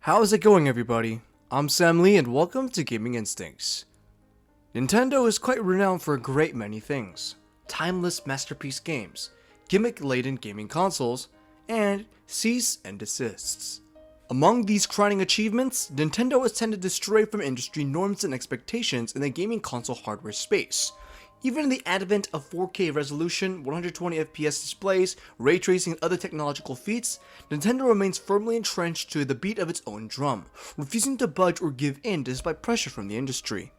How's it going, everybody? I'm Sam Lee and welcome to Gaming Instincts. Nintendo is quite renowned for a great many things. Timeless masterpiece games, gimmick-laden gaming consoles, and cease and desists. Among these crowning achievements, Nintendo has tended to stray from industry norms and expectations in the gaming console hardware space. Even in the advent of 4K resolution, 120fps displays, ray tracing, and other technological feats, Nintendo remains firmly entrenched to the beat of its own drum, refusing to budge or give in despite pressure from the industry.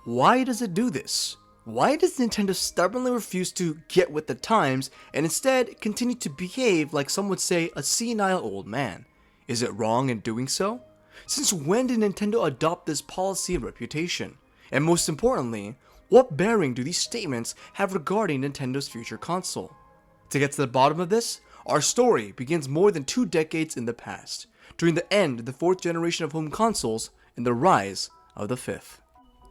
Why does it do this? Why does Nintendo stubbornly refuse to get with the times and instead continue to behave like some would say a senile old man? Is it wrong in doing so? Since when did Nintendo adopt this policy and reputation? And most importantly, what bearing do these statements have regarding Nintendo's future console? To get to the bottom of this, our story begins more than 2 decades in the past, during the end of the 4th generation of home consoles and the rise of the 5th.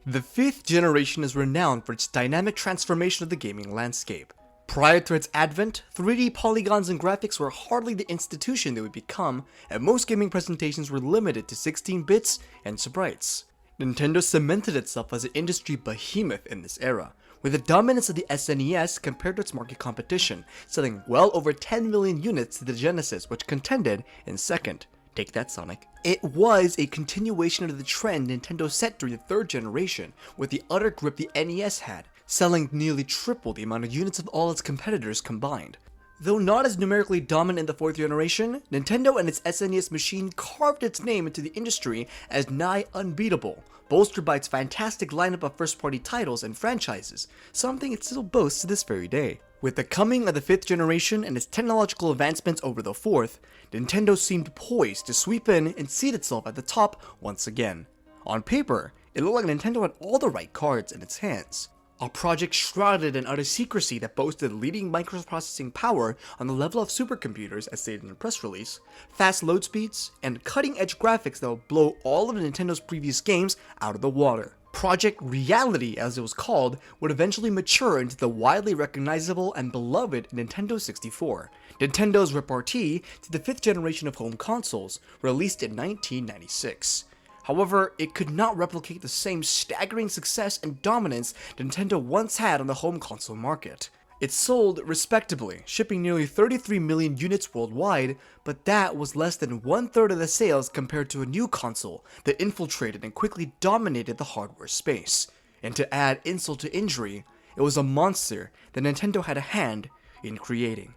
The 5th generation is renowned for its dynamic transformation of the gaming landscape. Prior to its advent, 3D polygons and graphics were hardly the institution they would become, and most gaming presentations were limited to 16 bits and sprites. Nintendo cemented itself as an industry behemoth in this era, with the dominance of the SNES compared to its market competition, selling well over 10 million units to the Genesis, which contended in second. Take that, Sonic. It was a continuation of the trend Nintendo set during the 3rd generation, with the utter grip the NES had, selling nearly triple the amount of units of all its competitors combined. Though not as numerically dominant in the 4th generation, Nintendo and its SNES machine carved its name into the industry as nigh unbeatable, bolstered by its fantastic lineup of first-party titles and franchises, something it still boasts to this very day. With the coming of the 5th generation and its technological advancements over the 4th, Nintendo seemed poised to sweep in and seat itself at the top once again. On paper, it looked like Nintendo had all the right cards in its hands. A project shrouded in utter secrecy that boasted leading microprocessing power on the level of supercomputers as stated in the press release, fast load speeds, and cutting-edge graphics that would blow all of Nintendo's previous games out of the water. Project Reality, as it was called, would eventually mature into the widely recognizable and beloved Nintendo 64, Nintendo's repartee to the 5th generation of home consoles, released in 1996. However, it could not replicate the same staggering success and dominance Nintendo once had on the home console market. It sold respectably, shipping nearly 33 million units worldwide, but that was less than 1/3 of the sales compared to a new console that infiltrated and quickly dominated the hardware space. And to add insult to injury, it was a monster that Nintendo had a hand in creating.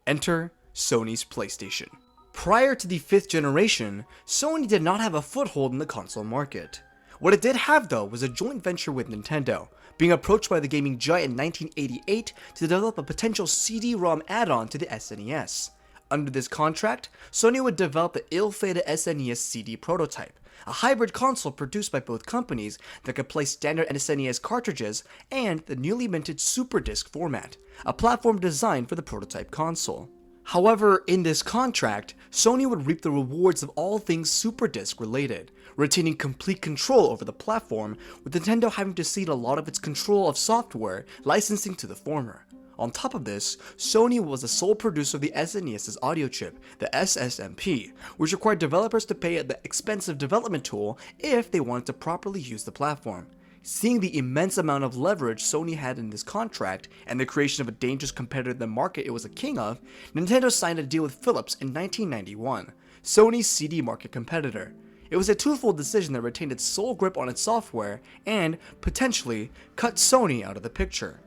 Enter Sony's PlayStation. Prior to the 5th generation, Sony did not have a foothold in the console market. What it did have though was a joint venture with Nintendo, being approached by the gaming giant in 1988 to develop a potential CD-ROM add-on to the SNES. Under this contract, Sony would develop the ill-fated SNES CD prototype, a hybrid console produced by both companies that could play standard SNES cartridges and the newly minted Super Disc format, a platform designed for the prototype console. However, in this contract, Sony would reap the rewards of all things Super Disc related, retaining complete control over the platform, with Nintendo having to cede a lot of its control of software licensing to the former. On top of this, Sony was the sole producer of the SNES's audio chip, the SSMP, which required developers to pay the expensive development tool if they wanted to properly use the platform. Seeing the immense amount of leverage Sony had in this contract and the creation of a dangerous competitor in the market it was a king of, Nintendo signed a deal with Philips in 1991, Sony's CD market competitor. It was a twofold decision that retained its sole grip on its software and, potentially, cut Sony out of the picture.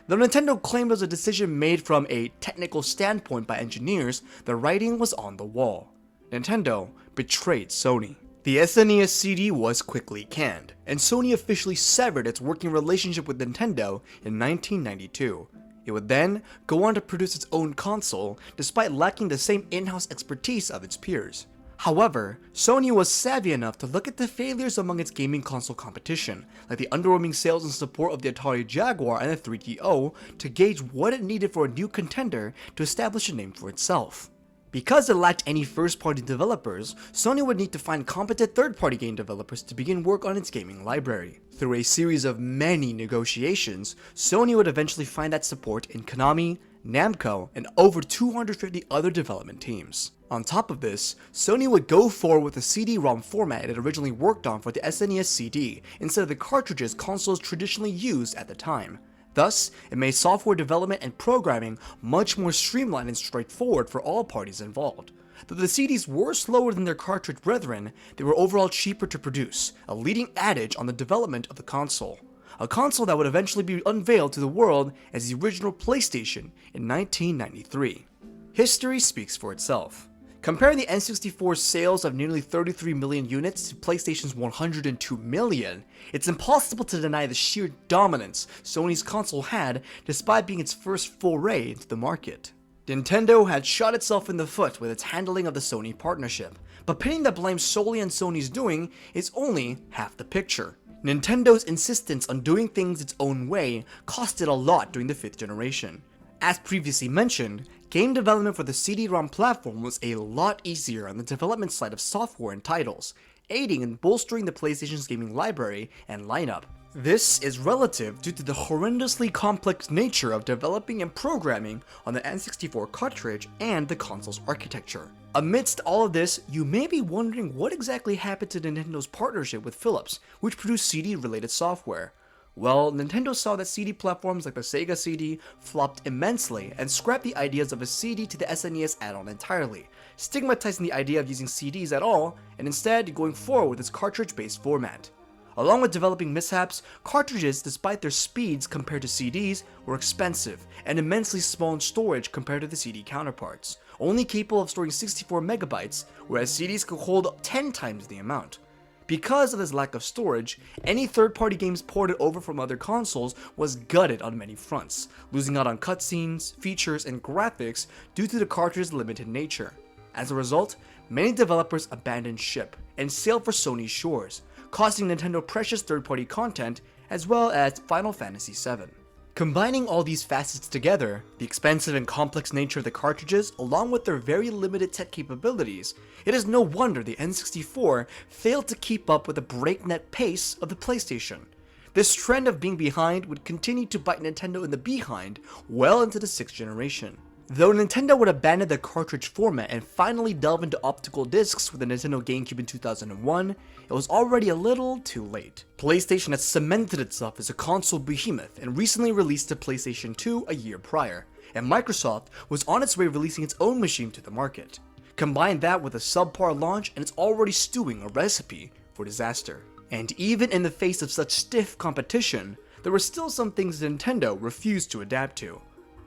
Though Nintendo claimed it was a decision made from a technical standpoint by engineers, the writing was on the wall. Nintendo betrayed Sony. The SNES CD was quickly canned, and Sony officially severed its working relationship with Nintendo in 1992. It would then go on to produce its own console, despite lacking the same in-house expertise of its peers. However, Sony was savvy enough to look at the failures among its gaming console competition, like the underwhelming sales and support of the Atari Jaguar and the 3DO, to gauge what it needed for a new contender to establish a name for itself. Because it lacked any first-party developers, Sony would need to find competent third-party game developers to begin work on its gaming library. Through a series of many negotiations, Sony would eventually find that support in KONAMI, Namco, and over 250 other development teams. On top of this, Sony would go forward with the CD-ROM format it originally worked on for the SNES CD instead of the cartridges consoles traditionally used at the time. Thus, it made software development and programming much more streamlined and straightforward for all parties involved. Though the CDs were slower than their cartridge brethren, they were overall cheaper to produce, a leading adage on the development of the console. A console that would eventually be unveiled to the world as the original PlayStation in 1993. History speaks for itself. Comparing the N64's sales of nearly 33 million units to PlayStation's 102 million, it's impossible to deny the sheer dominance Sony's console had despite being its first foray into the market. Nintendo had shot itself in the foot with its handling of the Sony partnership, but pinning the blame solely on Sony's doing is only half the picture. Nintendo's insistence on doing things its own way costed a lot during the 5th generation. As previously mentioned, game development for the CD-ROM platform was a lot easier on the development side of software and titles, aiding in bolstering the PlayStation's gaming library and lineup. This is relative due to the horrendously complex nature of developing and programming on the N64 cartridge and the console's architecture. Amidst all of this, you may be wondering what exactly happened to Nintendo's partnership with Philips, which produced CD-related software. Well, Nintendo saw that CD platforms like the Sega CD flopped immensely and scrapped the ideas of a CD to the SNES add-on entirely, stigmatizing the idea of using CDs at all and instead going forward with its cartridge-based format. Along with developing mishaps, cartridges, despite their speeds compared to CDs, were expensive and immensely small in storage compared to the CD counterparts, only capable of storing 64 megabytes, whereas CDs could hold 10 times the amount. Because of this lack of storage, any third-party games ported over from other consoles was gutted on many fronts, losing out on cutscenes, features, and graphics due to the cartridge's limited nature. As a result, many developers abandoned ship and sailed for Sony's shores, costing Nintendo precious third-party content as well as Final Fantasy VII. Combining all these facets together, the expensive and complex nature of the cartridges along with their very limited tech capabilities, it is no wonder the N64 failed to keep up with the breakneck pace of the PlayStation. This trend of being behind would continue to bite Nintendo in the behind well into the 6th generation. Though Nintendo would abandon the cartridge format and finally delve into optical discs with the Nintendo GameCube in 2001, it was already a little too late. PlayStation had cemented itself as a console behemoth and recently released the PlayStation 2 a year prior, and Microsoft was on its way releasing its own machine to the market. Combine that with a subpar launch and it's already stewing a recipe for disaster. And even in the face of such stiff competition, there were still some things Nintendo refused to adapt to.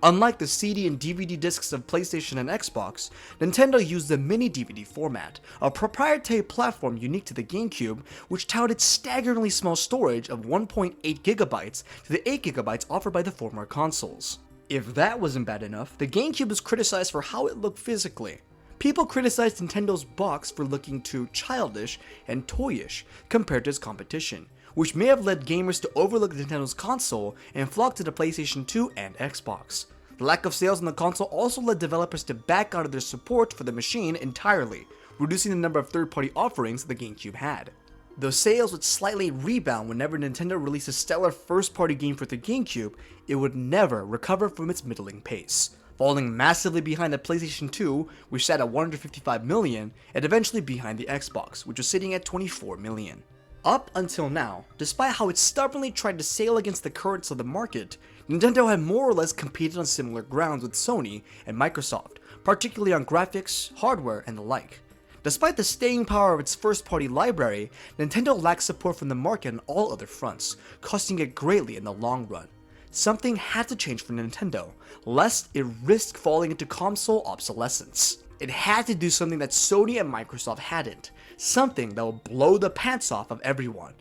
Unlike the CD and DVD discs of PlayStation and Xbox, Nintendo used the mini DVD format, a proprietary platform unique to the GameCube, which touted staggeringly small storage of 1.8 gigabytes to the 8 gigabytes offered by the former consoles. If that wasn't bad enough, the GameCube was criticized for how it looked physically. People criticized Nintendo's box for looking too childish and toyish compared to its competition, which may have led gamers to overlook Nintendo's console and flock to the PlayStation 2 and Xbox. The lack of sales on the console also led developers to back out of their support for the machine entirely, reducing the number of third-party offerings the GameCube had. Though sales would slightly rebound whenever Nintendo released a stellar first-party game for the GameCube, it would never recover from its middling pace, falling massively behind the PlayStation 2, which sat at 155 million, and eventually behind the Xbox, which was sitting at 24 million. Up until now, despite how it stubbornly tried to sail against the currents of the market, Nintendo had more or less competed on similar grounds with Sony and Microsoft, particularly on graphics, hardware, and the like. Despite the staying power of its first-party library, Nintendo lacked support from the market on all other fronts, costing it greatly in the long run. Something had to change for Nintendo, lest it risked falling into console obsolescence. It had to do something that Sony and Microsoft hadn't, something that would blow the pants off of everyone.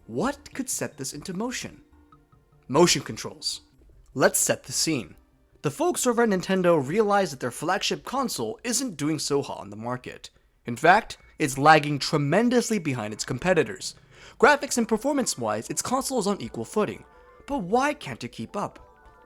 What could set this into motion? Motion controls. Let's set the scene. The folks over at Nintendo realized that their flagship console isn't doing so hot on the market. In fact, it's lagging tremendously behind its competitors. Graphics and performance-wise, its console is on equal footing. But why can't it keep up?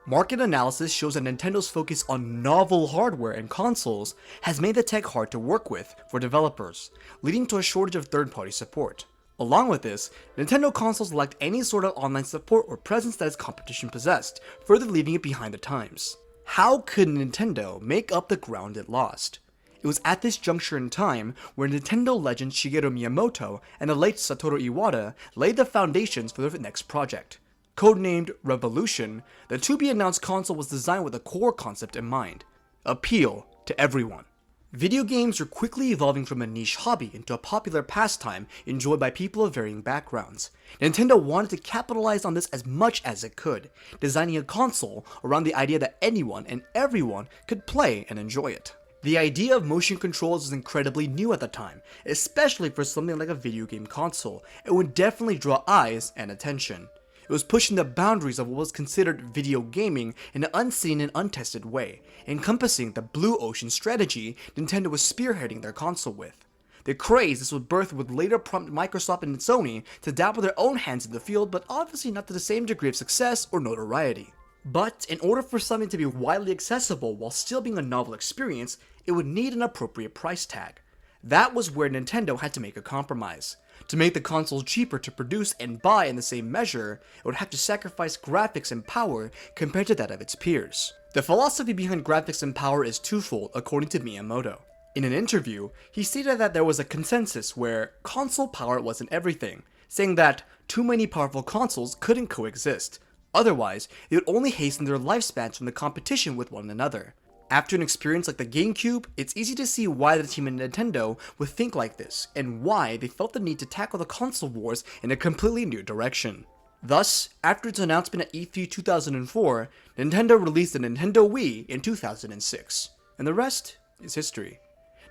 Market analysis shows that Nintendo's focus on novel hardware and consoles has made the tech hard to work with for developers, leading to a shortage of third-party support. Along with this, Nintendo consoles lacked any sort of online support or presence that its competition possessed, further leaving it behind the times. How could Nintendo make up the ground it lost? It was at this juncture in time where Nintendo legend Shigeru Miyamoto and the late Satoru Iwata laid the foundations for their next project. Codenamed Revolution, the to-be-announced console was designed with a core concept in mind: appeal to everyone. Video games were quickly evolving from a niche hobby into a popular pastime enjoyed by people of varying backgrounds. Nintendo wanted to capitalize on this as much as it could, designing a console around the idea that anyone and everyone could play and enjoy it. The idea of motion controls was incredibly new at the time, especially for something like a video game console. It would definitely draw eyes and attention. It was pushing the boundaries of what was considered video gaming in an unseen and untested way, encompassing the blue ocean strategy Nintendo was spearheading their console with. The craze this would birth would later prompt Microsoft and Sony to dabble their own hands in the field, but obviously not to the same degree of success or notoriety. But in order for something to be widely accessible while still being a novel experience, it would need an appropriate price tag. That was where Nintendo had to make a compromise. To make the console cheaper to produce and buy in the same measure, it would have to sacrifice graphics and power compared to that of its peers. The philosophy behind graphics and power is twofold, according to Miyamoto. In an interview, he stated that there was a consensus where console power wasn't everything, saying that too many powerful consoles couldn't coexist. Otherwise, it would only hasten their lifespans from the competition with one another. After an experience like the GameCube, it's easy to see why the team at Nintendo would think like this, and why they felt the need to tackle the console wars in a completely new direction. Thus, after its announcement at E3 2004, Nintendo released the Nintendo Wii in 2006, and the rest is history.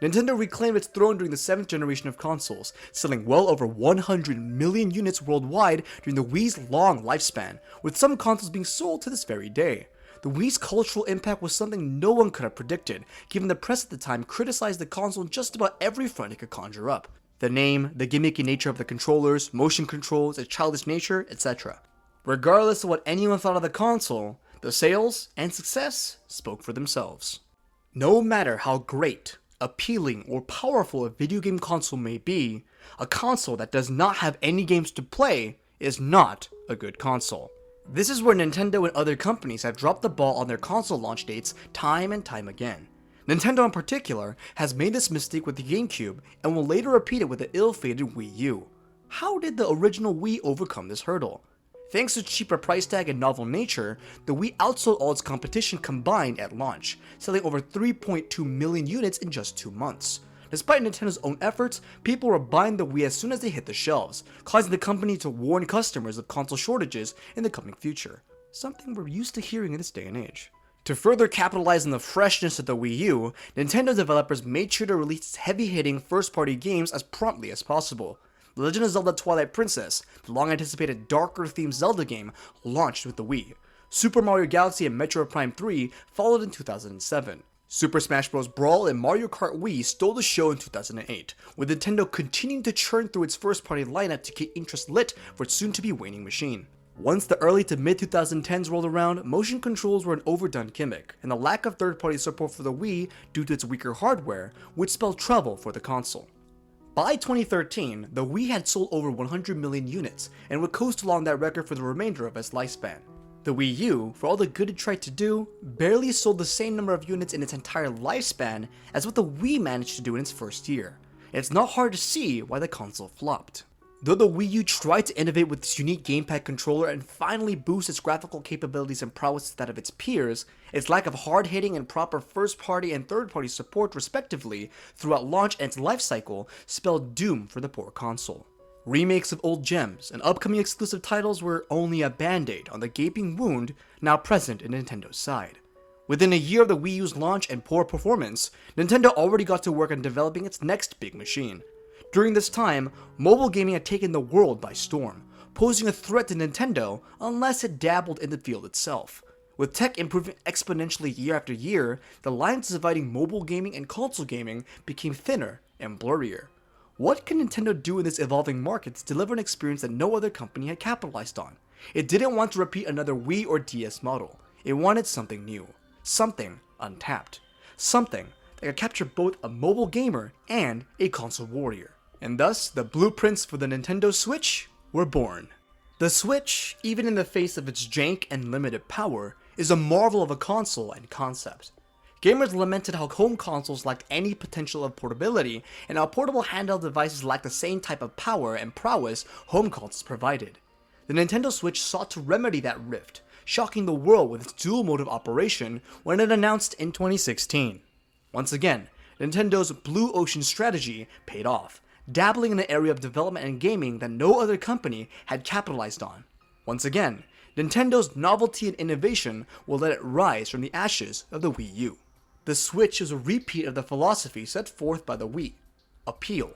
Nintendo reclaimed its throne during the 7th generation of consoles, selling well over 100 million units worldwide during the Wii's long lifespan, with some consoles being sold to this very day. The Wii's cultural impact was something no one could have predicted, given the press at the time criticized the console on just about every front it could conjure up. The name, the gimmicky nature of the controllers, motion controls, its childish nature, etc. Regardless of what anyone thought of the console, the sales and success spoke for themselves. No matter how great, appealing, or powerful a video game console may be, a console that does not have any games to play is not a good console. This is where Nintendo and other companies have dropped the ball on their console launch dates time and time again. Nintendo in particular has made this mistake with the GameCube and will later repeat it with the ill-fated Wii U. How did the original Wii overcome this hurdle? Thanks to its cheaper price tag and novel nature, the Wii outsold all its competition combined at launch, selling over 3.2 million units in just 2 months. Despite Nintendo's own efforts, people were buying the Wii as soon as they hit the shelves, causing the company to warn customers of console shortages in the coming future, something we're used to hearing in this day and age. To further capitalize on the freshness of the Wii U, Nintendo developers made sure to release its heavy-hitting first-party games as promptly as possible. The Legend of Zelda Twilight Princess, the long-anticipated darker-themed Zelda game, launched with the Wii. Super Mario Galaxy and Metroid Prime 3 followed in 2007. Super Smash Bros. Brawl and Mario Kart Wii stole the show in 2008, with Nintendo continuing to churn through its first-party lineup to keep interest lit for its soon-to-be waning machine. Once the early to mid-2010s rolled around, motion controls were an overdone gimmick, and the lack of third-party support for the Wii due to its weaker hardware would spell trouble for the console. By 2013, the Wii had sold over 100 million units, and would coast along that record for the remainder of its lifespan. The Wii U, for all the good it tried to do, barely sold the same number of units in its entire lifespan as what the Wii managed to do in its first year. It's not hard to see why the console flopped. Though the Wii U tried to innovate with its unique gamepad controller and finally boost its graphical capabilities and prowess to that of its peers, its lack of hard-hitting and proper first-party and third-party support respectively throughout launch and its lifecycle spelled doom for the poor console. Remakes of old gems and upcoming exclusive titles were only a band-aid on the gaping wound now present in Nintendo's side. Within a year of the Wii U's launch and poor performance, Nintendo already got to work on developing its next big machine. During this time, mobile gaming had taken the world by storm, posing a threat to Nintendo unless it dabbled in the field itself. With tech improving exponentially year after year, the lines dividing mobile gaming and console gaming became thinner and blurrier. What can Nintendo do in this evolving market to deliver an experience that no other company had capitalized on? It didn't want to repeat another Wii or DS model. It wanted something new, something untapped, something that could capture both a mobile gamer and a console warrior. And thus, the blueprints for the Nintendo Switch were born. The Switch, even in the face of its jank and limited power, is a marvel of a console and concept. Gamers lamented how home consoles lacked any potential of portability, and how portable handheld devices lacked the same type of power and prowess home consoles provided. The Nintendo Switch sought to remedy that rift, shocking the world with its dual mode of operation when it announced in 2016. Once again, Nintendo's blue ocean strategy paid off, dabbling in an area of development and gaming that no other company had capitalized on. Once again, Nintendo's novelty and innovation will let it rise from the ashes of the Wii U. The Switch is a repeat of the philosophy set forth by the Wii: appeal.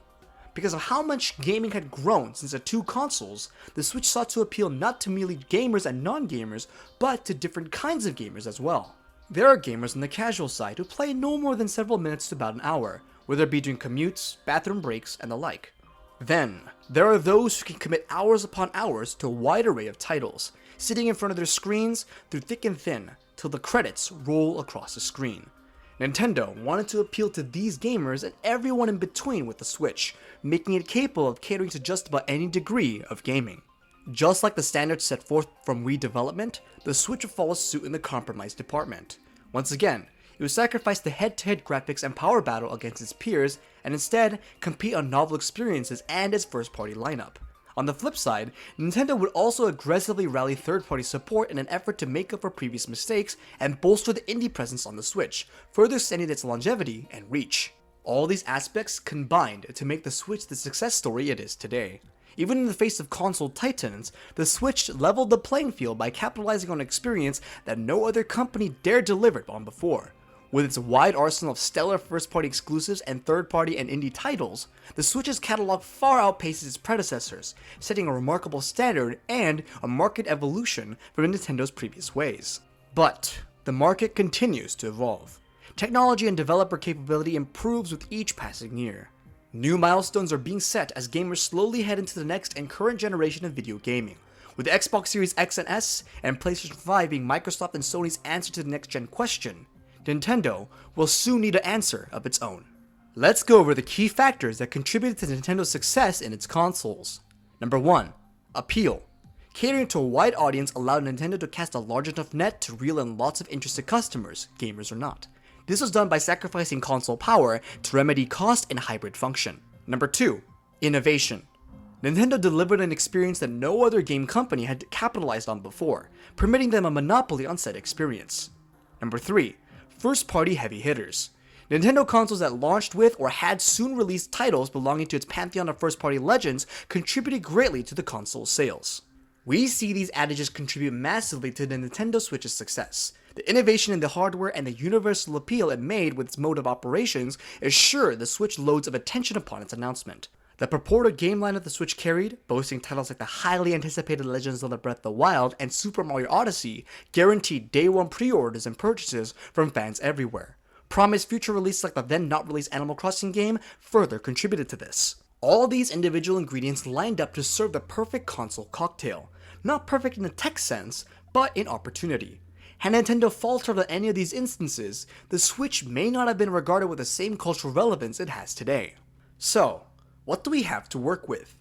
Because of how much gaming had grown since the two consoles, the Switch sought to appeal not to merely gamers and non-gamers, but to different kinds of gamers as well. There are gamers on the casual side who play no more than several minutes to about an hour, whether it be during commutes, bathroom breaks, and the like. Then, there are those who can commit hours upon hours to a wide array of titles, sitting in front of their screens through thick and thin, till the credits roll across the screen. Nintendo wanted to appeal to these gamers and everyone in between with the Switch, making it capable of catering to just about any degree of gaming. Just like the standards set forth from Wii development, the Switch would follow suit in the compromise department. Once again, it would sacrifice the head-to-head graphics and power battle against its peers, and instead compete on novel experiences and its first-party lineup. On the flip side, Nintendo would also aggressively rally third-party support in an effort to make up for previous mistakes and bolster the indie presence on the Switch, further extending its longevity and reach. All these aspects combined to make the Switch the success story it is today. Even in the face of console titans, the Switch leveled the playing field by capitalizing on an experience that no other company dared deliver on before. With its wide arsenal of stellar first-party exclusives and third-party and indie titles, the Switch's catalog far outpaces its predecessors, setting a remarkable standard and a market evolution from Nintendo's previous ways. But the market continues to evolve. Technology and developer capability improves with each passing year. New milestones are being set as gamers slowly head into the next and current generation of video gaming, with the Xbox Series X and S and PlayStation 5 being Microsoft and Sony's answer to the next-gen question. Nintendo will soon need an answer of its own. Let's go over the key factors that contributed to Nintendo's success in its consoles. Number 1. Appeal. Catering to a wide audience allowed Nintendo to cast a large enough net to reel in lots of interested customers, gamers or not. This was done by sacrificing console power to remedy cost and hybrid function. Number 2. Innovation. Nintendo delivered an experience that no other game company had capitalized on before, permitting them a monopoly on said experience. Number 3. First-party heavy hitters. Nintendo consoles that launched with or had soon released titles belonging to its pantheon of first-party legends contributed greatly to the console's sales. We see these adages contribute massively to the Nintendo Switch's success. The innovation in the hardware and the universal appeal it made with its mode of operations assured the Switch loads of attention upon its announcement. The purported game lineup the Switch carried, boasting titles like the highly anticipated Legend of Zelda Breath of the Wild and Super Mario Odyssey, guaranteed day one pre-orders and purchases from fans everywhere. Promised future releases like the then not released Animal Crossing game further contributed to this. All these individual ingredients lined up to serve the perfect console cocktail. Not perfect in the tech sense, but in opportunity. Had Nintendo faltered on any of these instances, the Switch may not have been regarded with the same cultural relevance it has today. So, what do we have to work with?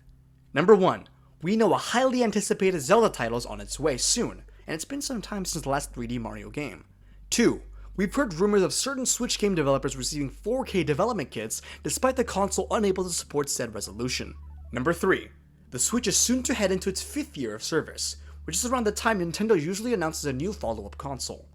Number 1, we know a highly anticipated Zelda title is on its way soon, and it's been some time since the last 3D Mario game. 2, we've heard rumors of certain Switch game developers receiving 4K development kits despite the console unable to support said resolution. Number 3, the Switch is soon to head into its 5th year of service, which is around the time Nintendo usually announces a new follow-up console.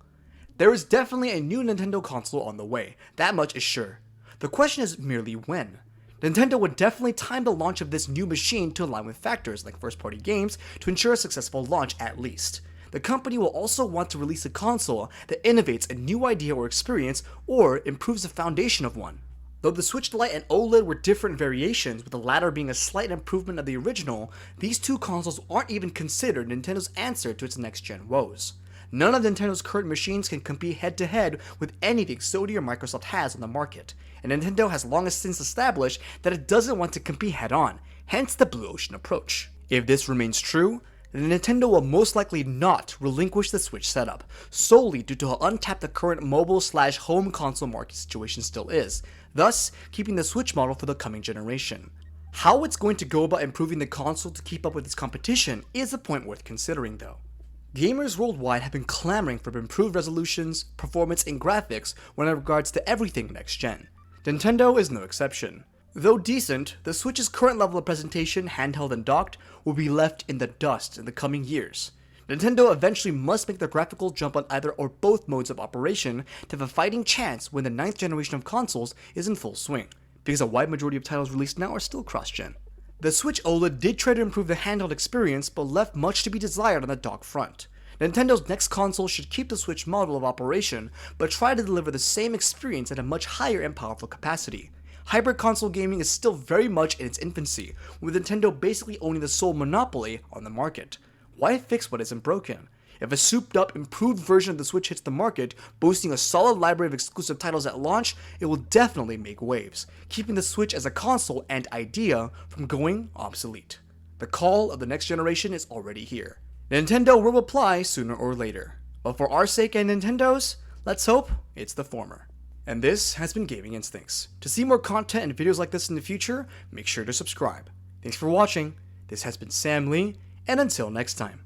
There is definitely a new Nintendo console on the way, that much is sure. The question is merely when. Nintendo would definitely time the launch of this new machine to align with factors like first-party games to ensure a successful launch at least. The company will also want to release a console that innovates a new idea or experience or improves the foundation of one. Though the Switch Lite and OLED were different variations, with the latter being a slight improvement of the original, these two consoles aren't even considered Nintendo's answer to its next-gen woes. None of Nintendo's current machines can compete head-to-head with anything Sony or Microsoft has on the market, and Nintendo has long since established that it doesn't want to compete head-on, hence the Blue Ocean approach. If this remains true, then Nintendo will most likely not relinquish the Switch setup, solely due to how untapped the current mobile/home console market situation still is, thus keeping the Switch model for the coming generation. How it's going to go about improving the console to keep up with its competition is a point worth considering though. Gamers worldwide have been clamoring for improved resolutions, performance, and graphics when it regards to everything next-gen. Nintendo is no exception. Though decent, the Switch's current level of presentation, handheld and docked, will be left in the dust in the coming years. Nintendo eventually must make the graphical jump on either or both modes of operation to have a fighting chance when the 9th generation of consoles is in full swing, because a wide majority of titles released now are still cross-gen. The Switch OLED did try to improve the handheld experience, but left much to be desired on the dock front. Nintendo's next console should keep the Switch model of operation, but try to deliver the same experience at a much higher and powerful capacity. Hybrid console gaming is still very much in its infancy, with Nintendo basically owning the sole monopoly on the market. Why fix what isn't broken? If a souped-up, improved version of the Switch hits the market, boasting a solid library of exclusive titles at launch, it will definitely make waves, keeping the Switch as a console and idea from going obsolete. The call of the next generation is already here. Nintendo will reply sooner or later. But for our sake and Nintendo's, let's hope it's the former. And this has been Gaming Instincts. To see more content and videos like this in the future, make sure to subscribe. Thanks for watching. This has been Sam Lee, and until next time.